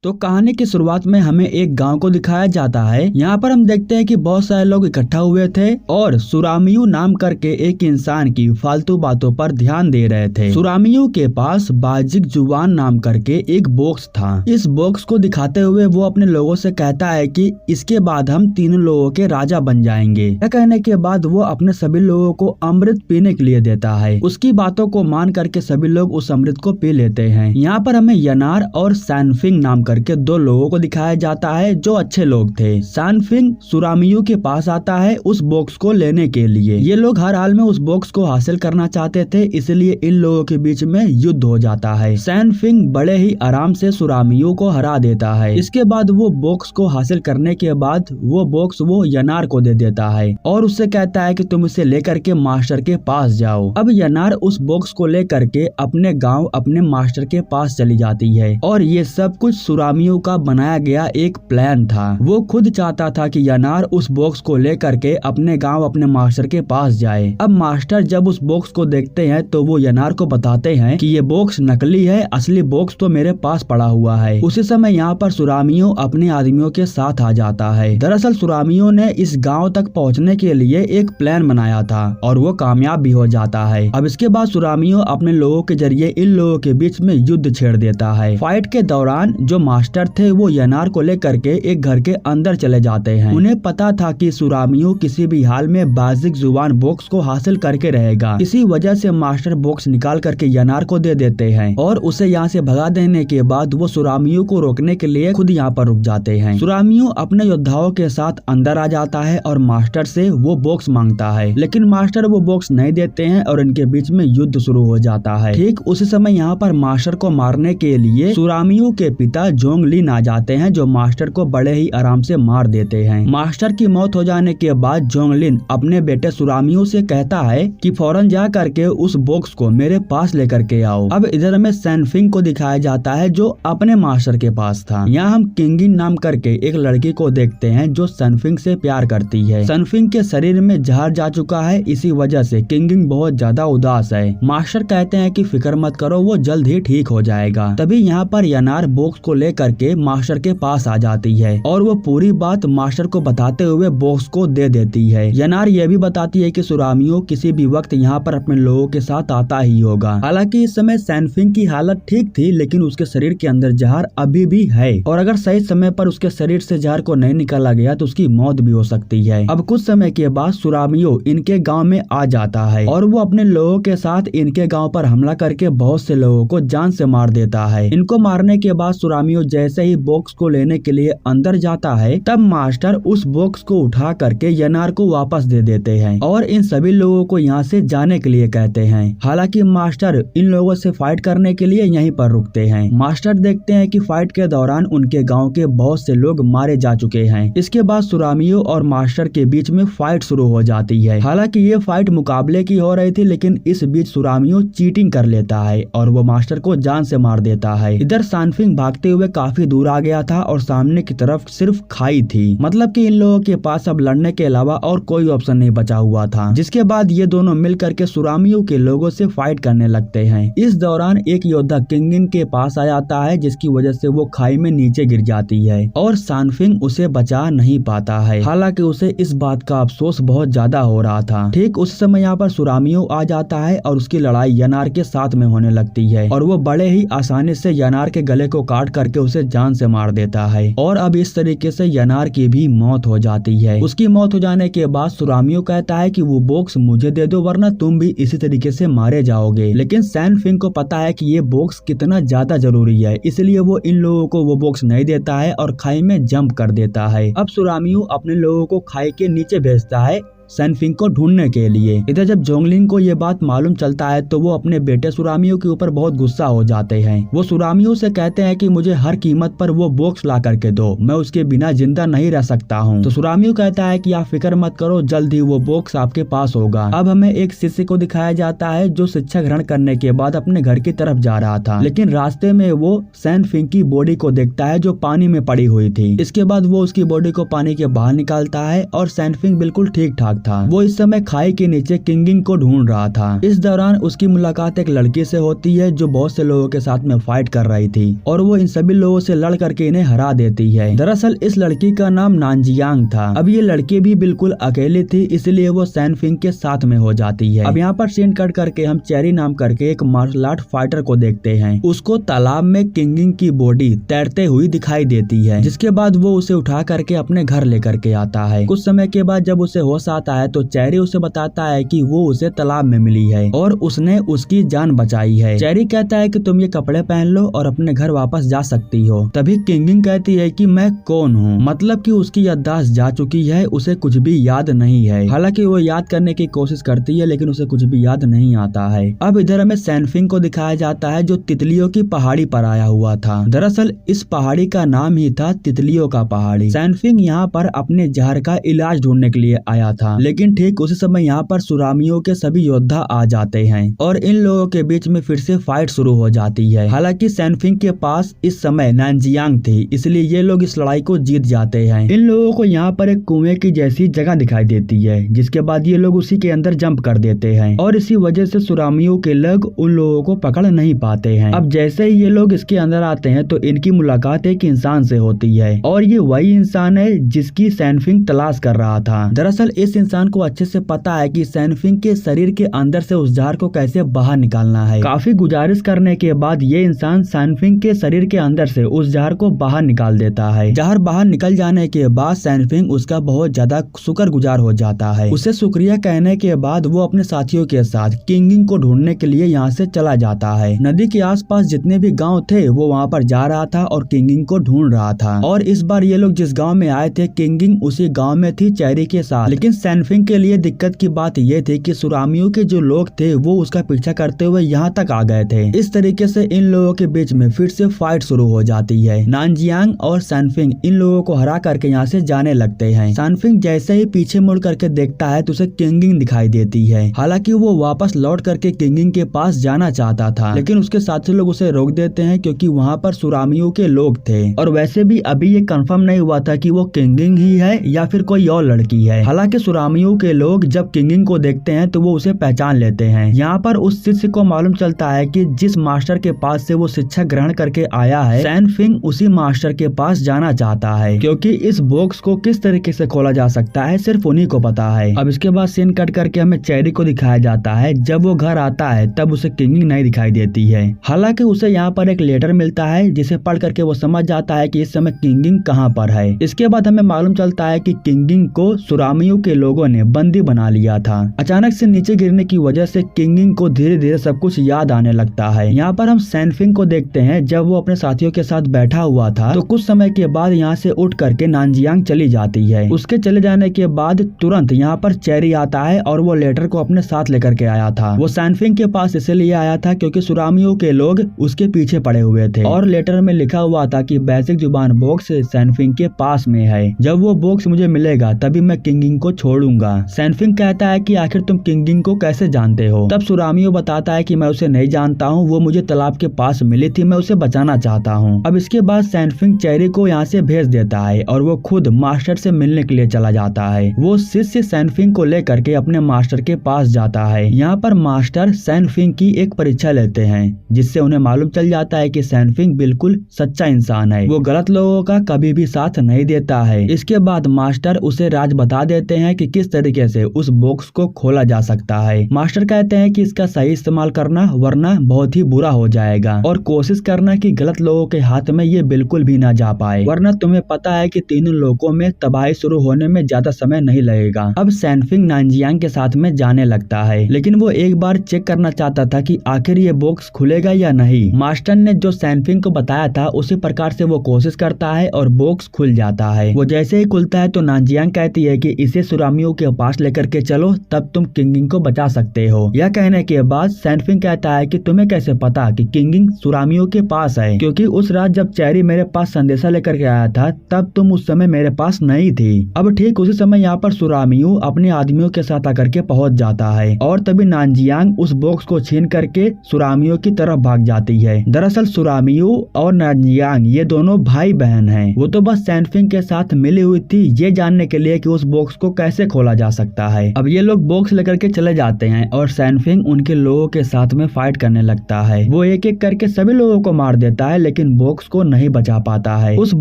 तो कहानी की शुरुआत में हमें एक गांव को दिखाया जाता है। यहाँ पर हम देखते हैं कि बहुत सारे लोग इकट्ठा हुए थे और सुरामियू नाम करके एक इंसान की फालतू बातों पर ध्यान दे रहे थे। सुरामियू के पास बाजिक जुबान नाम करके एक बॉक्स था। इस बॉक्स को दिखाते हुए वो अपने लोगों से कहता है कि इसके बाद हम तीनों लोगों के राजा बन जाएंगे। यह कहने के बाद वो अपने सभी लोगों को अमृत पीने के लिए देता है। उसकी बातों को मान करके सभी लोग उस अमृत को पी लेते हैं। यहाँ पर हमें यनार और सैनफिंग नाम करके दो लोगों को दिखाया जाता है जो अच्छे लोग थे। सैनफिंग सुरामियू के पास आता है उस बॉक्स को लेने के लिए। ये लोग हर हाल में उस बॉक्स को हासिल करना चाहते थे, इसलिए इन लोगों के बीच में युद्ध हो जाता है। सैनफिंग बड़े ही आराम से सुरामियू को हरा देता है। इसके बाद वो बॉक्स को हासिल करने के बाद वो बॉक्स वो यनार को दे देता है और उससे कहता है कि तुम इसे लेकर के मास्टर के पास जाओ। अब यनार उस बॉक्स को लेकर के अपने गाँव अपने मास्टर के पास चली जाती है और ये सब कुछ सुरामियू का बनाया गया एक प्लान था। वो खुद चाहता था कि यनार उस बॉक्स को लेकर के अपने गांव अपने मास्टर के पास जाए। अब मास्टर जब उस बॉक्स को देखते हैं तो वो यनार को बताते हैं कि ये बॉक्स नकली है, असली बॉक्स तो मेरे पास पड़ा हुआ है। उसी समय यहाँ पर सुरामियू अपने आदमियों के साथ आ जाता है। दरअसल सुरामियू ने इस गाँव तक पहुँचने के लिए एक प्लान बनाया था और वो कामयाब भी हो जाता है। अब इसके बाद सुरामियू अपने लोगों के जरिए इन लोगों के बीच में युद्ध छेड़ देता है। फाइट के दौरान जो मास्टर थे वो यनार को लेकर के एक घर के अंदर चले जाते हैं। उन्हें पता था कि सुरामियू किसी भी हाल में बाजिक जुबान बॉक्स को हासिल करके रहेगा। इसी वजह से मास्टर बॉक्स निकाल करके यनार को दे देते हैं और उसे यहाँ से भगा देने के बाद वो सुरामियू को रोकने के लिए खुद यहाँ पर रुक जाते हैं। सुरामियू अपने योद्धाओं के साथ अंदर आ जाता है और मास्टर से वो बॉक्स मांगता है, लेकिन मास्टर वो बॉक्स नहीं देते हैं और इनके बीच में युद्ध शुरू हो जाता है। ठीक उसी समय यहाँ पर मास्टर को मारने के लिए सुरामियू के पिता जोंगलिन आ जाते हैं जो मास्टर को बड़े ही आराम से मार देते हैं। मास्टर की मौत हो जाने के बाद जोंगलिन अपने बेटे सुरामियू से कहता है कि फौरन जा करके उस बॉक्स को मेरे पास लेकर के आओ। अब इधर में सैनफिंग को दिखाया जाता है जो अपने मास्टर के पास था। यहाँ हम किंगिन नाम करके एक लड़की को देखते हैं जो सैनफिंग से प्यार करती है। सैनफिंग के शरीर में जहर जा चुका है, इसी वजह से किंगिन बहुत ज्यादा उदास है। मास्टर कहते हैं कि फिक्र मत करो, वो जल्द ही ठीक हो जाएगा। तभी यहाँ पर यनार बॉक्स को लेकर के मास्टर के पास आ जाती है और वो पूरी बात मास्टर को बताते हुए बॉक्स को दे देती है। यनार ये भी बताती है कि सुरामियू किसी भी वक्त यहाँ पर अपने लोगों के साथ आता ही होगा। हालांकि इस समय सैनफिंग की हालत ठीक थी, लेकिन उसके शरीर के अंदर जहर अभी भी है और अगर सही समय पर उसके शरीर से जहर को नहीं निकाला गया तो उसकी मौत भी हो सकती है। अब कुछ समय के बाद सुरामियू इनके गाँव में आ जाता है और वो अपने लोगों के साथ इनके गाँव पर हमला करके बहुत से लोगों को जान से मार देता है। इनको मारने के बाद सुरामियू जैसे ही बॉक्स को लेने के लिए अंदर जाता है तब मास्टर उस बॉक्स को उठा करके यनार को वापस दे देते हैं और इन सभी लोगों को यहाँ से जाने के लिए कहते हैं। हालांकि मास्टर इन लोगों से फाइट करने के लिए यहीं पर रुकते हैं। मास्टर देखते हैं कि फाइट के दौरान उनके गांव के बहुत से लोग मारे जा चुके हैं। इसके बाद सुरामियू और मास्टर के बीच में फाइट शुरू हो जाती है। हालांकि ये फाइट मुकाबले की हो रही थी, लेकिन इस बीच सुरामियू चीटिंग कर लेता है और वो मास्टर को जान से मार देता है। इधर सैनफिंग भागते हुए काफी दूर आ गया था और सामने की तरफ सिर्फ खाई थी। मतलब कि इन लोगों के पास अब लड़ने के अलावा और कोई ऑप्शन नहीं बचा हुआ था। जिसके बाद ये दोनों मिल करके सुरामियू के लोगों से फाइट करने लगते हैं। इस दौरान एक योद्धा किंगिन के पास आ जाता है, जिसकी वजह से वो खाई में नीचे गिर जाती है और सैनफिंग उसे बचा नहीं पाता है। हालांकि उसे इस बात का अफसोस बहुत ज्यादा हो रहा था। ठीक उस समय यहाँ पर सुरामियू आ जाता है और उसकी लड़ाई यनार के साथ में होने लगती है और वो बड़े ही आसानी से यनार के गले को काट करके उसे जान से मार देता है और अब इस तरीके से यनार की भी मौत हो जाती है। उसकी मौत हो जाने के बाद सुरामियू कहता है कि वो बॉक्स मुझे दे दो वरना तुम भी इसी तरीके से मारे जाओगे। लेकिन सैनफिंग को पता है कि ये बॉक्स कितना ज्यादा जरूरी है, इसलिए वो इन लोगों को वो बॉक्स नहीं देता है और खाई में जंप कर देता है। अब सुरामियू अपने लोगों को खाई के नीचे भेजता है सैनफिंग को ढूंढने के लिए। इधर जब जोंगलिन को ये बात मालूम चलता है तो वो अपने बेटे सुरामियू के ऊपर बहुत गुस्सा हो जाते हैं। वो सुरामियू से कहते हैं कि मुझे हर कीमत पर वो बॉक्स ला करके दो, मैं उसके बिना जिंदा नहीं रह सकता हूँ। तो सुरामियू कहता है कि आप फिक्र मत करो, जल्द ही वो बॉक्स आपके पास होगा। अब हमें एक शिष्य को दिखाया जाता है जो शिक्षा ग्रहण करने के बाद अपने घर की तरफ जा रहा था, लेकिन रास्ते में वो सैनफिंग की बॉडी को देखता है जो पानी में पड़ी हुई थी। इसके बाद वो उसकी बॉडी को पानी के बाहर निकालता है और सैनफिंग बिल्कुल ठीक ठाक भाग था। वो इस समय खाई के नीचे किंगिंग को ढूंढ रहा था। इस दौरान उसकी मुलाकात एक लड़की से होती है जो बहुत से लोगों के साथ में फाइट कर रही थी और वो इन सभी लोगों से लड़ करके इन्हें हरा देती है। दरअसल इस लड़की का नाम नानजियांग था। अब ये लड़की भी बिल्कुल अकेली थी, इसलिए वो सैनफिंग के साथ में हो जाती है। अब यहाँ पर सीन कट करके हम चेरी नाम करके एक मार्शल आर्ट फाइटर को देखते हैं। उसको तालाब में किंगिंग की बॉडी तैरते हुई दिखाई देती है, जिसके बाद वो उसे उठा करके अपने घर लेकर के आता है। कुछ समय के बाद जब उसे होश आता है तो चेरी उसे बताता है कि वो उसे तालाब में मिली है और उसने उसकी जान बचाई है। चेरी कहता है कि तुम ये कपड़े पहन लो और अपने घर वापस जा सकती हो। तभी किंगिंग कहती है कि मैं कौन हूँ, मतलब कि उसकी याददाश्त जा चुकी है, उसे कुछ भी याद नहीं है। हालांकि वो याद करने की कोशिश करती है लेकिन उसे कुछ भी याद नहीं आता है। अब इधर हमें सैनफिंग को दिखाया जाता है जो तितलियों की पहाड़ी पर आया हुआ था। दरअसल इस पहाड़ी का नाम ही था तितलियों का पहाड़ी। सैनफिंग यहाँ पर अपने जहर का इलाज ढूंढने के लिए आया था, लेकिन ठीक उसी समय यहाँ पर सुरामियों के सभी योद्धा आ जाते हैं और इन लोगों के बीच में फिर से फाइट शुरू हो जाती है। हालांकि सैनफिंग के पास इस समय नानजियांग थी, इसलिए ये लोग इस लड़ाई को जीत जाते हैं। इन लोगों को यहाँ पर एक कुएं की जैसी जगह दिखाई देती है, जिसके बाद ये लोग उसी के अंदर जंप कर देते हैं और इसी वजह से सुरामियों के लोग उन लोगों को पकड़ नहीं पाते हैं। अब जैसे ही ये लोग इसके अंदर आते हैं तो इनकी मुलाकात एक इंसान से होती है और ये वही इंसान है जिसकी सैनफिंग तलाश कर रहा था। दरअसल इस इंसान को अच्छे से पता है कि सैनफिंग के शरीर के अंदर से उस जहर को कैसे बाहर निकालना है। काफी गुजारिश करने के बाद ये इंसान सैनफिंग के शरीर के अंदर से उस जहर को बाहर निकाल देता है। जहर बाहर निकल जाने के बाद सैनफिंग उसका बहुत ज्यादा शुक्रगुजार हो जाता है। उसे शुक्रिया कहने के बाद वो अपने साथियों के साथ किंगिंग को ढूंढने के लिए यहाँ से चला जाता है। नदी के आसपास जितने भी गांव थे वो वहाँ पर जा रहा था और किंगिंग को ढूंढ रहा था। और इस बार ये लोग जिस गांव में आए थे किंगिंग उसी गांव में थी चेरी के साथ। लेकिन सैनफिंग के लिए दिक्कत की बात ये थी कि सुरामियों के जो लोग थे वो उसका पीछा करते हुए यहाँ तक आ गए थे। इस तरीके से इन लोगों के बीच में फिर से फाइट शुरू हो जाती है। नानजियांग और सैनफिंग इन लोगों को हरा करके यहाँ से जाने लगते हैं। सैनफिंग जैसे ही पीछे मुड़ करके देखता है तो उसे किंगिंग दिखाई देती है। हालांकि वो वापस लौट करके किंगिंग के पास जाना चाहता था, लेकिन उसके साथी लोग उसे रोक देते हैं क्योंकि वहाँ पर सुरामियों के लोग थे और वैसे भी अभी ये कंफर्म नहीं हुआ था कि वो किंगिंग ही है या फिर कोई और लड़की है। हालांकि सुरामियों के लोग जब किंगिंग को देखते हैं तो वो उसे पहचान लेते हैं। यहाँ पर उस शिष्य को मालूम चलता है कि जिस मास्टर के पास से वो शिक्षा ग्रहण करके आया है सैनफिंग उसी मास्टर के पास जाना चाहता है, क्योंकि इस बॉक्स को किस तरीके से खोला जा सकता है सिर्फ उन्हीं को पता है। अब इसके बाद सीन कट करके हमें चेरी को दिखाया जाता है। जब वो घर आता है तब उसे किंगिंग नहीं दिखाई देती है। हालांकि उसे यहाँ पर एक लेटर मिलता है जिसे पढ़ करके वो समझ जाता है कि इस समय किंगिंग कहाँ पर है। इसके बाद हमें मालूम चलता है कि किंगिंग को सुरामियों के लोगों ने बंदी बना लिया था। अचानक से नीचे गिरने की वजह से किंगिंग को धीरे धीरे सब कुछ याद आने लगता है। यहाँ पर हम सैनफिंग को देखते हैं। जब वो अपने साथियों के साथ बैठा हुआ था तो कुछ समय के बाद यहाँ से उठ करके नानजियांग चली जाती है। उसके चले जाने के बाद तुरंत यहाँ पर चेरी आता है और वो लेटर को अपने साथ लेकर के आया था। वो सैनफिंग के पास इसलिए आया था क्योंकि सुरामियों के लोग उसके पीछे पड़े हुए थे और लेटर में लिखा हुआ था कि बेसिक जुबान बॉक्स सैनफिंग के पास में है। जब वो बॉक्स मुझे मिलेगा तभी मैं किंगिंग को छोड़ूंगा। सैनफिंग कहता है कि आखिर तुम किंगिंग को कैसे जानते हो? तब सुरामियों बताता है कि मैं उसे नहीं जानता हूँ, वो मुझे तालाब के पास मिली थी, मैं उसे बचाना चाहता हूँ। अब इसके बाद सैनफिंग चेरी को यहाँ से भेज देता है और वो खुद मास्टर से मिलने के लिए चला जाता है। वो शिष्य सैनफिंग को लेकर के अपने मास्टर के पास जाता है। यहाँ पर मास्टर सैनफिंग की एक परीक्षा लेते हैं जिससे उन्हें मालूम चल जाता है कि सैनफिंग बिल्कुल सच्चा इंसान है, वो गलत लोगों का कभी भी साथ नहीं देता है। इसके बाद मास्टर उसे राज बता देते हैं कि किस तरीके से उस बॉक्स को खोला जा सकता है। मास्टर कहते हैं कि इसका सही इस्तेमाल करना वरना बहुत ही बुरा हो जाएगा और कोशिश करना कि गलत लोगों के हाथ में ये बिल्कुल भी ना जा पाए, वरना तुम्हें पता है कि तीनों लोगों में तबाही शुरू होने में ज्यादा समय नहीं लगेगा। अब सैनफिंग नानजियांग के साथ में जाने लगता है, लेकिन वो एक बार चेक करना चाहता था कि आखिर ये बॉक्स खुलेगा या नहीं। मास्टर ने जो सैनफिंग को बताया था उसी प्रकार से वो कोशिश करता है और बॉक्स खुल जाता है। वो जैसे ही खुलता है तो नानजियांग कहती है कि इसे सुरामियों के पास लेकर के चलो, तब तुम किंगिंग को बचा सकते हो। यह कहने के बाद सैनफिंग कहता है कि तुम्हें कैसे पता कि किंगिंग सुरामियों के पास है? क्योंकि उस रात जब चेरी मेरे पास संदेशा लेकर के आया था तब तुम उस समय मेरे पास नहीं थी। अब ठीक उसी समय यहाँ पर सुरामियों अपने आदमियों के साथ आकर के पहुँच जाता है और तभी नानजियांग उस बॉक्स को छीन करके सुरामियों की तरफ भाग जाती है। दरअसल सुरामियों और नानजियांग ये दोनों भाई बहन हैं। वो तो बस सैनफिंग के साथ मिली हुई थी ये जानने के लिए कि उस बॉक्स को कैसे कैसे खोला जा सकता है। अब ये लोग बॉक्स लेकर के चले जाते हैं और सैनफिंग उनके लोगों के साथ में फाइट करने लगता है। वो एक एक करके सभी लोगों को मार देता है लेकिन बॉक्स को नहीं बचा पाता है। उस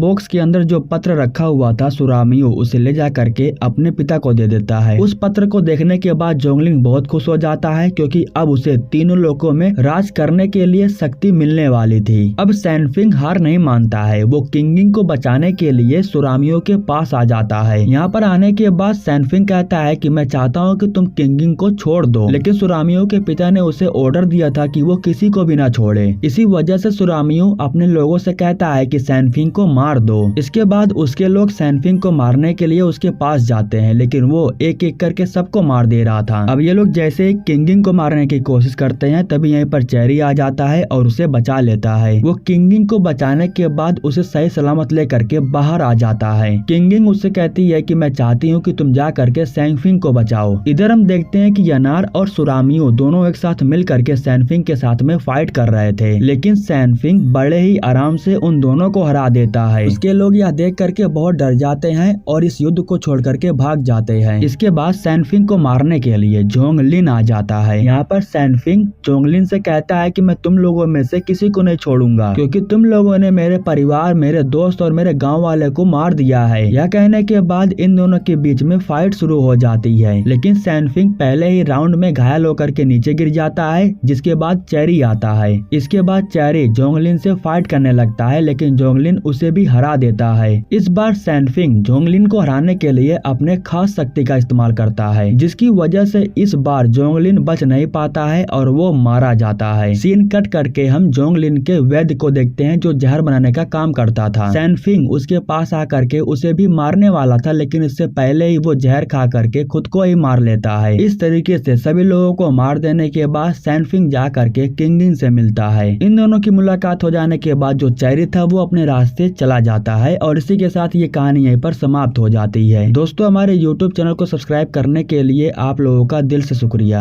बॉक्स के अंदर जो पत्र रखा हुआ था सुरामियो उसे ले जा करके अपने पिता को दे देता है। उस पत्र को देखने के बाद जोंगलिन बहुत खुश हो जाता है क्योंकि अब उसे तीनों लोकों में राज करने के लिए शक्ति मिलने वाली थी। अब सैनफिंग हार नहीं मानता है, वो किंगिंग को बचाने के लिए सुरामियो के पास आ जाता है। यहाँ पर आने के बाद सैनफिंग कहता है कि मैं चाहता हूँ कि तुम किंगिंग को छोड़ दो, लेकिन सुरामियो के पिता ने उसे ऑर्डर दिया था कि वो किसी को भी ना छोड़े। इसी वजह से सुरामियो अपने लोगों से कहता है कि सैनफिंग को मार दो। इसके बाद उसके लोग सैनफिंग को मारने के लिए उसके पास जाते हैं लेकिन वो एक एक करके सबको मार दे रहा था। अब ये लोग जैसे किंगिंग को मारने की कोशिश करते हैं तभी यहीं पर चेरी आ जाता है और उसे बचा लेता है। वो किंगिंग को बचाने के बाद उसे सही सलामत लेकर के बाहर आ जाता है। किंगिंग उससे कहती है कि मैं चाहती हूँ कि तुम जा करके सैनफिंग को बचाओ। इधर हम देखते हैं कि यानार और सुरामियो दोनों एक साथ मिल करके सैनफिंग के साथ में फाइट कर रहे थे, लेकिन सैनफिंग बड़े ही आराम से उन दोनों को हरा देता है। उसके लोग यह देख करके बहुत डर जाते हैं और इस युद्ध को छोड़ करके भाग जाते हैं। इसके बाद सैनफिंग को मारने के लिए जोंगलिन आ जाता है। यहाँ पर सैनफिंग जोंगलिन से कहता है कि मैं तुम लोगों में से किसी को नहीं छोड़ूंगा क्योंकि तुम लोगों ने मेरे परिवार, मेरे दोस्त और मेरे गांव वाले को मार दिया है। यह कहने के बाद इन दोनों के बीच में फाइट शुरू हो जाती है, लेकिन सैनफिंग पहले ही राउंड में घायल होकर के नीचे गिर जाता है। जिसके बाद चेरी आता है। इसके बाद चेरी जोंगलिन से फाइट करने लगता है लेकिन जोंगलिन उसे भी हरा देता है। इस बार सैनफिंग जोंगलिन को हराने के लिए अपने खास शक्ति का इस्तेमाल करता है, जिसकी वजह से इस बार जोंगलिन बच नहीं पाता है और वो मारा जाता है। सीन कट करके हम जोंगलिन के वैद्य को देखते हैं जो जहर बनाने का काम करता था। सैनफिंग उसके पास आकर के उसे भी मारने वाला था लेकिन इससे पहले ही वो जहर खा करके खुद को ही मार लेता है। इस तरीके से सभी लोगों को मार देने के बाद सैनफिंग जा करके किंगिंग से मिलता है। इन दोनों की मुलाकात हो जाने के बाद जो चेरी था वो अपने रास्ते चला जाता है और इसी के साथ ये कहानी यहीं पर समाप्त हो जाती है। दोस्तों, हमारे YouTube चैनल को सब्सक्राइब करने के लिए आप लोगों का दिल से शुक्रिया।